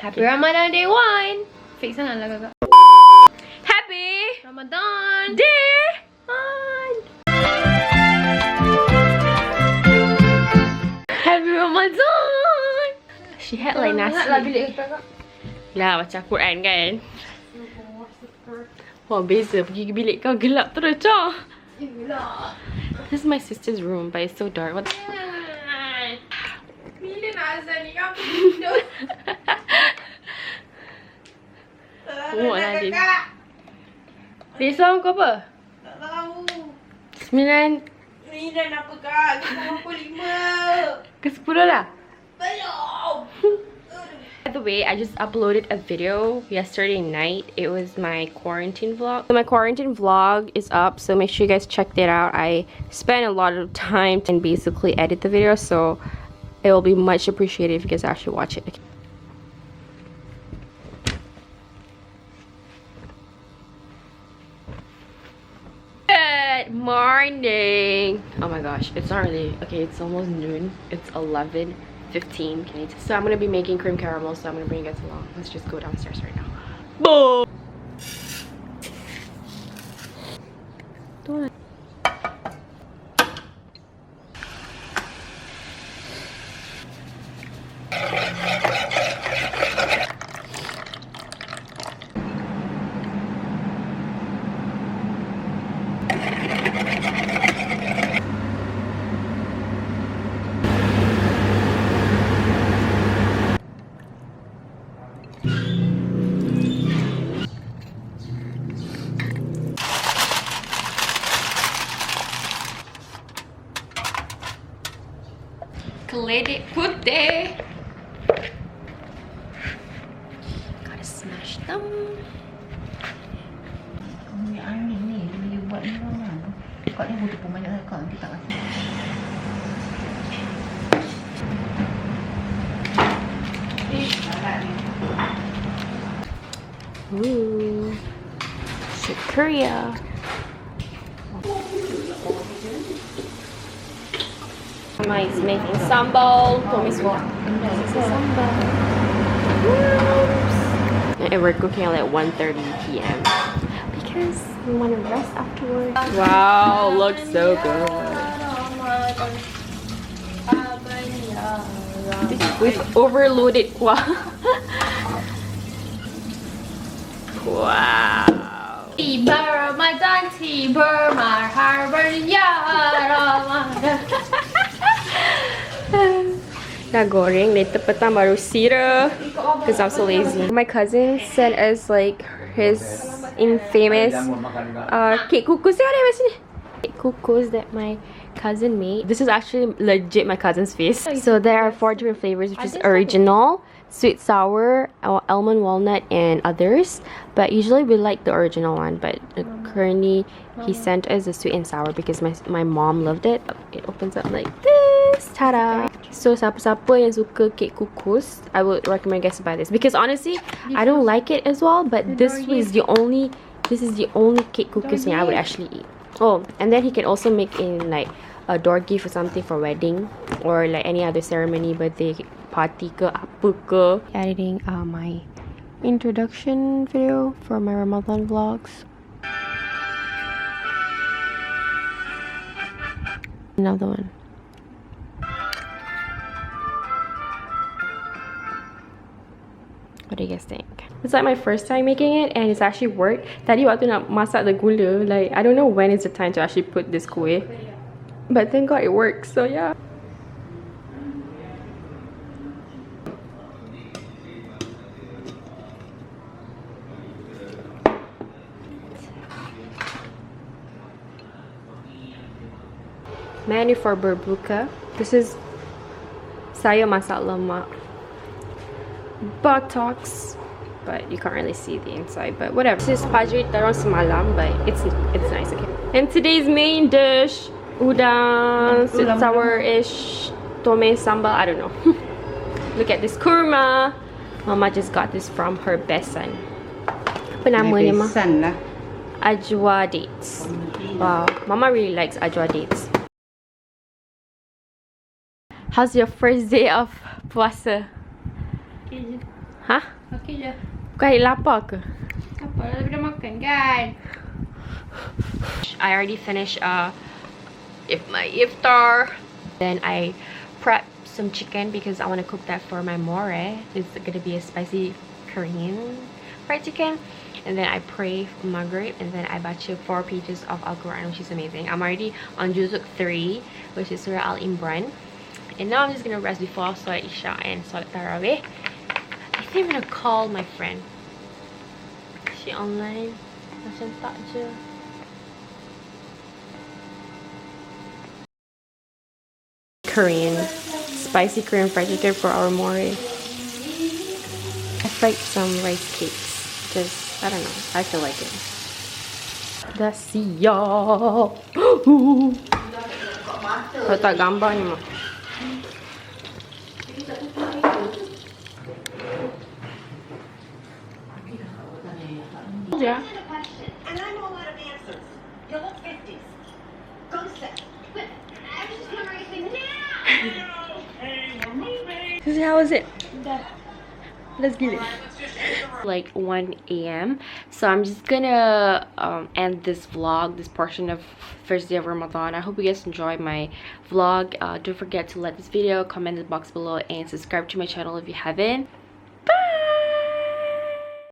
Happy Ramadan day 1. Fix sangat lah kakak. Happy Ramadan day 1. Happy Ramadan. She had like nasi. Lah macam Quran kan. Wah beza pergi bilik kau gelap terus cah. This is my sister's room but it's so dark. What? Bila nak azan ni kau tidur. Oh lah dia. Risau kau apa? Tak tahu. 9 apa kak? 5. ke 10 lah. Belum. By the way, I just uploaded a video yesterday night. It was my quarantine vlog. So my quarantine vlog is up, so make sure you guys check that out. I spent a lot of time and basically edit the video, so it will be much appreciated if you guys actually watch it. Good morning. Oh my gosh, it's not really okay. It's almost noon. It's 11:15. So I'm gonna be making cream caramel, so I'm gonna bring you guys along. Let's just go downstairs right now. Boom. Let it put there. Gotta smash them. Ni angin ni dia buat ni orang. Kak ni butuh banyak sangat kak nanti tak rasa. Ooh, keria. Mama is making sambal. Tommy's what? Sambal. And we're cooking at like 1:30 p.m. because we want to rest afterwards. Wow, looks so good. With overloaded kuah. Wow. Tiba Ramadan, tiba marhaban ya Ramadan. Dah goreng, later petang baru sira because I'm so lazy. My cousin sent us like his infamous cake kukus. Cake kukus that my cousin made. This is actually legit my cousin's face. So there are 4 different flavors, which is original, sweet sour, almond walnut, and others. But usually we like the original one, but currently he sent us the sweet and sour because my mom loved it. It opens up like this. Ta-da! So siapa-siapa yang suka cake kukus, I would recommend you guys to buy this because honestly I don't like it as well, but this is the only cake kukus yang I would actually eat. Oh, and then he can also make in like a door gift or something for wedding or like any other ceremony, birthday party ke apa ke. Editing my introduction video for my Ramadan vlogs. Another one. What do you guys think? It's like my first time making it and it's actually worked. Tadi waktu nak masak the gula, like I don't know when is the time to actually put this kuih, but thank God it works. So yeah. Menu for berbuka. This is saya masak lemak, buttocks, but you can't really see the inside, but whatever. This is pajrit taron semalam, but it's nice. Okay, and today's main dish, udang, sweet sour-ish, tome sambal, I don't know. Look at this kurma. Mama just got this from her besan. Apa namanya ma? Besan lah. Ajwa dates. Wow, Mama really likes ajwa dates. How's your first day of puasa? Hah? Okey je. Kau hari lapar ke? Apa daripada makan kan? I already finished my iftar. Then I prepped some chicken because I want to cook that for my more. It's gonna be a spicy Korean fried chicken. And then I pray for Maghrib, and then I baca 4 pages of Al-Quran, which is amazing. I'm already on Juzuk 3, which is Surah Al-Imran. And now I'm just gonna rest before Salat Isha and Salat Tarawih. I think I'm gonna call my friend. Is she online? Macam tak je. Korean, spicy Korean fried chicken for our more. I fried some rice cakes because I don't know, I feel like it. Dah siap. Letak gambar ni mah. Yeah. And I'm all out of answers. You're all 50s. Go set. But I was just memorizing now. Hey, we're moving. How is it? Let's get it. Like 1 a.m. So I'm just gonna end this vlog, this portion of first day of Ramadan. I hope you guys enjoyed my vlog. Don't forget to like this video, comment in the box below, and subscribe to my channel if you haven't.